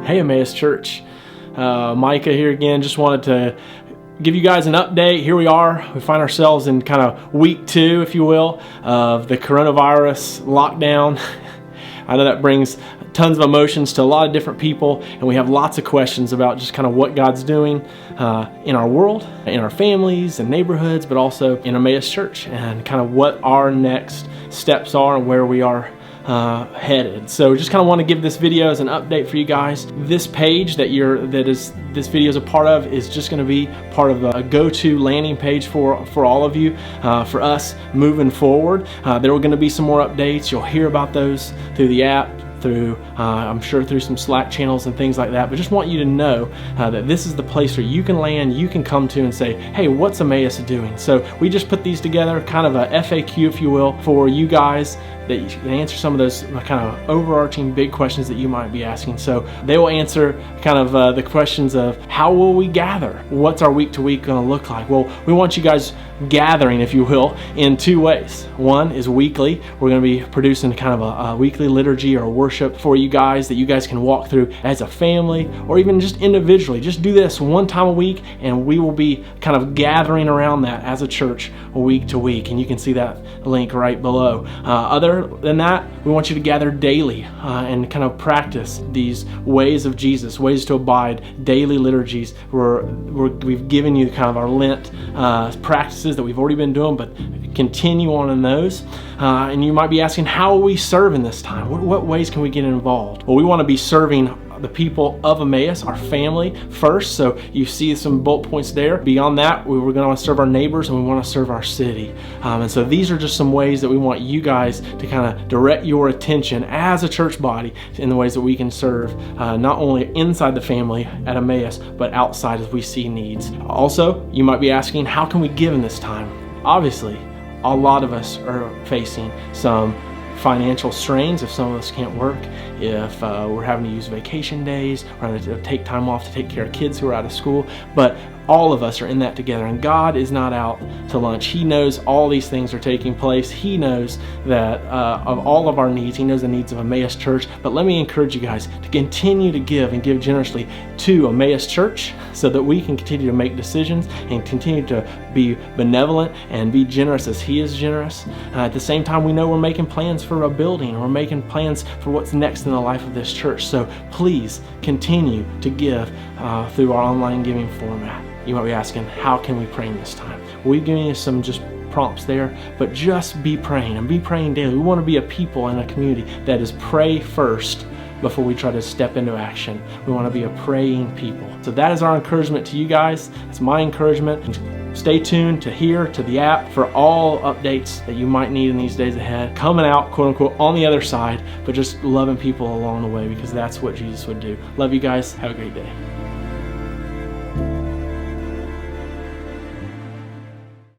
Hey Emmaus Church, Micah here again. Just wanted to give you guys an update. Here we are. We find ourselves in kind of week 2, if you will, of the coronavirus lockdown. I know that brings tons of emotions to a lot of different people, and we have lots of questions about just kind of what God's doing in our world, in our families and neighborhoods, but also in Emmaus Church, and kind of what our next steps are and where we are headed. So just kind of want to give this video as an update for you guys. This page that this video is a part of is just going to be part of a go-to landing page for all of you, for us moving forward. There are going to be some more updates. You'll hear about those through the app, through I'm sure through some Slack channels and things like that, but just want you to know that this is the place where you can land, you can come to and say, hey, what's Emmaus doing? So we just put these together, kind of a FAQ, if you will, for you guys, that you can answer some of those kind of overarching big questions that you might be asking. So they will answer kind of the questions of how will we gather? What's our week to week going to look like? Well, we want you guys gathering, if you will, in 2 ways. One is weekly. We're going to be producing kind of a weekly liturgy or worship for you guys that you guys can walk through as a family or even just individually. Just do this one time a week and we will be kind of gathering around that as a church week to week, and you can see that link right below. Other than that, we want you to gather daily and kind of practice these ways of Jesus, ways to abide, daily liturgies where we've given you kind of our Lent practices that we've already been doing, but continue on in those. And you might be asking, how will we serve in this time? What ways can we get involved? Well, we want to be serving the people of Emmaus, our family first. So you see some bullet points there. Beyond that, we're going to serve our neighbors and we want to serve our city. And so these are just some ways that we want you guys to kind of direct your attention as a church body in the ways that we can serve not only inside the family at Emmaus, but outside as we see needs. Also, you might be asking, how can we give in this time? Obviously, a lot of us are facing some financial strains if some of us can't work, if we're having to use vacation days, we're having to take time off to take care of kids who are out of school, but all of us are in that together, and God is not out to lunch. He knows all these things are taking place. He knows that of all of our needs. He knows the needs of Emmaus Church. But let me encourage you guys to continue to give and give generously to Emmaus Church so that we can continue to make decisions and continue to be benevolent and be generous as He is generous. At the same time, we know we're making plans for a building, or we're making plans for what's next in the life of this church. So please continue to give through our online giving format. You might be asking, how can we pray in this time? Well, we've given you some just prompts there, but just be praying and be praying daily. We want to be a people and a community that is pray first before we try to step into action. We want to be a praying people. So that is our encouragement to you guys. That's my encouragement. Stay tuned to here, to the app, for all updates that you might need in these days ahead. Coming out, quote unquote, on the other side, but just loving people along the way, because that's what Jesus would do. Love you guys. Have a great day.